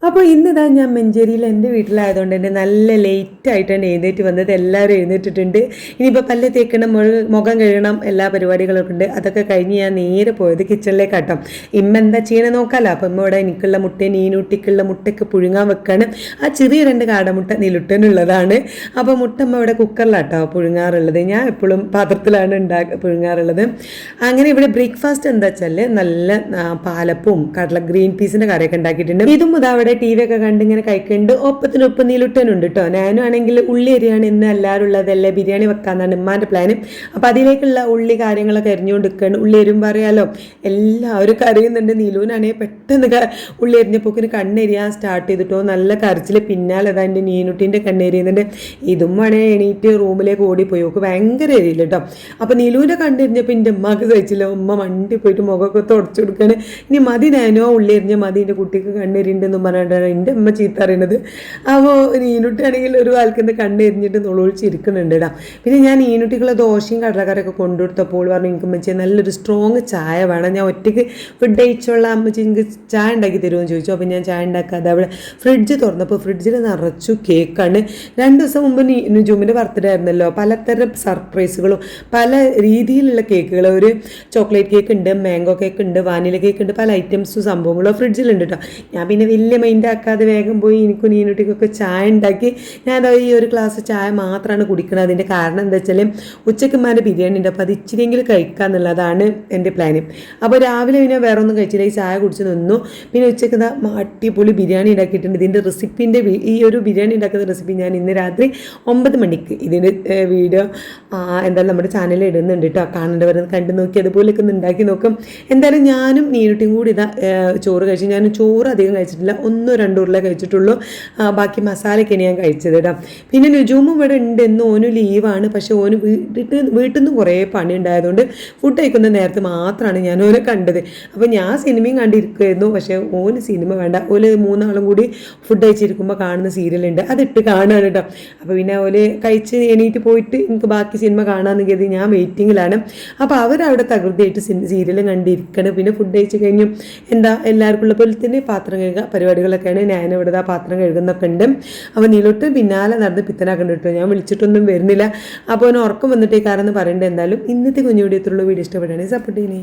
അപ്പോൾ ഇന്നിതാ ഞാൻ മഞ്ചേരിയിൽ എൻ്റെ വീട്ടിലായതുകൊണ്ട് തന്നെ നല്ല ലേറ്റായിട്ടാണ് എഴുന്നേറ്റ് വന്നത്. എല്ലാവരും എഴുന്നേറ്റിട്ടുണ്ട്. ഇനിയിപ്പോൾ പല്ല് തേക്കണം, മുഖം കഴുകണം, എല്ലാ പരിപാടികളൊക്കെ ഉണ്ട്. അതൊക്കെ കഴിഞ്ഞ് ഞാൻ നേരെ പോയത് കിച്ചണിലേക്കാട്ടോ. ഇമ്മ എന്താ ചെയ്യണേ നോക്കാമല്ലോ. അപ്പം ഇമ്മ ഇവിടെ എനിക്കുള്ള മുട്ട, നീനൂട്ടിക്കുള്ള മുട്ടയ്ക്ക് പുഴുങ്ങാൻ വെക്കാണ്. ആ ചെറിയ 2 കാടമുട്ട നീലുട്ടനുള്ളതാണ്. അപ്പോൾ മുട്ട അമ്മ ഇവിടെ കുക്കറിലാട്ടോ പുഴുങ്ങാറുള്ളത്. ഞാൻ എപ്പോഴും പാത്രത്തിലാണ് പുഴുങ്ങാറുള്ളത്. അങ്ങനെ ഇവിടെ ബ്രേക്ക്ഫാസ്റ്റ് എന്താ വെച്ചാൽ നല്ല പാലപ്പവും ഗ്രീൻ പീസിൻ്റെ കറിയൊക്കെ ഉണ്ടാക്കിയിട്ടുണ്ട്. ഇതും അവിടെ ടി വി ഒക്കെ കണ്ടിങ്ങനെ കഴിക്കുന്നുണ്ട്. ഒപ്പത്തിനൊപ്പം നീലുട്ടനുണ്ട് കേട്ടോ. ഞാനും ആണെങ്കിൽ ഉള്ളി അരിയാണ് ഇന്ന് എല്ലാവരും ഉള്ളതല്ലേ, ബിരിയാണി വെക്കാന്നാണ് ഉമ്മാൻ്റെ പ്ലാന്. അപ്പം അതിലേക്കുള്ള ഉള്ളി കാര്യങ്ങളൊക്കെ അരിഞ്ഞുകൊണ്ട് നിൽക്കുകയാണ്. ഉള്ളി അരിയുമ്പോൾ അറിയാലോ എല്ലാവരും കറിയുന്നുണ്ട്. നീലുവിനാണെങ്കിൽ പെട്ടെന്ന് ഉള്ളി അരിഞ്ഞപ്പോക്കിന് കണ്ണെരിയാൻ സ്റ്റാർട്ട് ചെയ്തിട്ടോ. നല്ല കരച്ചിൽ. പിന്നാലെ അതാ എൻ്റെ നീനുട്ടീൻ്റെ കണ്ണെരിയുന്നുണ്ട്. ഇതും വേണേ എണീറ്റ് റൂമിലേക്ക് ഓടിപ്പോയി. ഓക്ക് ഭയങ്കര എരിയില്ല കേട്ടോ. അപ്പം നീലുവിൻ്റെ കണ്ടെരിഞ്ഞപ്പോൾ എൻ്റെ ഉമ്മക്ക് സഹിച്ചില്ല. ഉമ്മ വണ്ടി പോയിട്ട് മുഖമൊക്കെ തുടച്ചു കൊടുക്കുകയാണ്. ഇനി മതി, ഞാനോ ഉള്ളി എരിഞ്ഞ മതി, എൻ്റെ കുട്ടിക്ക് കണ്ണെരിയുണ്ടെന്നും പറഞ്ഞിട്ടാണ് എൻ്റെ അമ്മ ചീത്ത അറിയണത്. അപ്പോൾ നീനുട്ടിയാണെങ്കിൽ ഒരു കാലത്ത് കണ്ണെരിഞ്ഞിട്ട് നുളൊഴിച്ചിരിക്കുന്നുണ്ട് ഇടാം. പിന്നെ ഞാൻ നീനുട്ടിക്കുള്ള ദോശയും കടലക്കറിയൊക്കെ കൊണ്ടുകൊടുത്തപ്പോൾ പറഞ്ഞു, എനിക്ക് അമ്മച്ചി നല്ലൊരു സ്ട്രോങ് ചായ വേണം, ഞാൻ ഒറ്റയ്ക്ക് ഫുഡ് കഴിച്ചുള്ള അമ്മച്ചി എനിക്ക് ചായ ഉണ്ടാക്കി തരുമെന്ന് ചോദിച്ചു. അപ്പോൾ ഞാൻ ചായ ഉണ്ടാക്കാതെ അവിടെ ഫ്രിഡ്ജ് തുറന്നപ്പോൾ ഫ്രിഡ്ജിൽ നിറച്ചു കേക്കാണ്. 2 ദിവസം മുമ്പ് നുജുമിൻ്റെ ബർത്ത്ഡേ ആയിരുന്നല്ലോ. പലതരം സർപ്രൈസുകളും പല രീതിയിലുള്ള കേക്കുകൾ. ഒരു ചോക്ലേറ്റ് കേക്ക് ഉണ്ട്, മാംഗോ കേക്ക് ഉണ്ട്, വാനില കേക്ക് ഉണ്ട്, പല ഐറ്റംസും സംഭവങ്ങളും ഫ്രിഡ്ജിലുണ്ട് കേട്ടോ. ഞാൻ പിന്നെ വലിയ മൈൻഡ് ആക്കാതെ വേഗം പോയി എനിക്കും നീനുട്ടിക്കൊക്കെ ചായ ഉണ്ടാക്കി. ഞാൻ ഈ ഒരു ഗ്ലാസ് ചായ മാത്രമാണ് കുടിക്കുന്നത്. അതിൻ്റെ കാരണം എന്താ വെച്ചാൽ ഉച്ചക്കുമാരുടെ ബിരിയാണി ഉണ്ട്. അപ്പോൾ അത് ഇച്ചിരിയെങ്കിലും കഴിക്കുക എന്നുള്ളതാണ് എൻ്റെ പ്ലാന്. അപ്പോൾ രാവിലെ പിന്നെ വേറെ ഒന്നും കഴിച്ചില്ല, ഈ ചായ കുടിച്ച് നിന്നു. പിന്നെ ഉച്ചക്ക് അടിപൊളി ബിരിയാണി ഉണ്ടാക്കിയിട്ടുണ്ട്. ഇതിൻ്റെ റെസിപ്പിൻ്റെ ഈ ഒരു ബിരിയാണി ഉണ്ടാക്കുന്ന റെസിപ്പി ഞാൻ ഇന്ന് രാത്രി 9 മണിക്ക് ഇതിൻ്റെ വീഡിയോ എന്തായാലും നമ്മുടെ ചാനലിൽ ഇടുന്നുണ്ട് കേട്ടോ. കാണേണ്ടവർ കണ്ടു നോക്കി അതുപോലെയൊക്കെ ഒന്ന് ഉണ്ടാക്കി നോക്കും. എന്തായാലും ഞാനും നീനുട്ടിയും കൂടി ചോറ് കഴിച്ചു. ഞാൻ ചോറ് അധികം കഴിച്ചിട്ടില്ല, 1-2 ഉരുള കഴിച്ചിട്ടുള്ളൂ. ബാക്കി മസാലയൊക്കെയാണ് ഞാൻ കഴിച്ചത് കേട്ടോ. പിന്നെ നുജൂമും ഇവിടെ ഉണ്ട്. എന്ന് ഓന് ലീവാണ്. പക്ഷേ ഓന് വീട്ടിൽ നിന്ന് കുറേ പണി ഉണ്ടായതുകൊണ്ട് ഫുഡ് കഴിക്കുന്ന നേരത്ത് മാത്രമാണ് ഞാൻ ഓനെ കണ്ടത്. അപ്പോൾ ഞാൻ സിനിമയും കണ്ടിരിക്കുമായിരുന്നു. പക്ഷേ ഓന് സിനിമ വേണ്ട. ഓല് 3 ആളും കൂടി ഫുഡ് കഴിച്ചിരിക്കുമ്പോൾ കാണുന്ന സീരിയലുണ്ട്, അതിട്ട് കാണുകയാണ് കേട്ടോ. അപ്പോൾ പിന്നെ ഓല് കഴിച്ച് എണീറ്റ് പോയിട്ട് എനിക്ക് ബാക്കി സിനിമ കാണാമെന്ന് കരുതി ഞാൻ വെയിറ്റിങ്ങിലാണ്. അപ്പോൾ അവരവിടെ തകൃതിയായിട്ട് സീരിയലും കണ്ടിരിക്കണം. പിന്നെ ഫുഡ് കഴിച്ച് കഴിഞ്ഞു എല്ലാവർക്കും ഉള്ള പോലെ തന്നെ പാത്രം കഴുകുക പരിപാടികളൊക്കെയാണ്. ഞാനിവിടെ പാത്രം കഴുകുന്നൊക്കെ ഉണ്ട്. അപ്പോൾ നീലോട്ട് പിന്നാലെ നടന്ന് പിത്തനാക്കണ്ട കേട്ടോ. ഞാൻ വിളിച്ചിട്ടൊന്നും വരുന്നില്ല. അപ്പോൾ ഉറക്കം വന്നിട്ടേ കാരണം പറയേണ്ടത്. എന്തായാലും ഇന്നത്തെ കുഞ്ഞു വീഡിയോ വീഡിയോ ഇഷ്ടപ്പെടുകയാണെങ്കിൽ സപ്പോർട്ട് ചെയ്യണേ.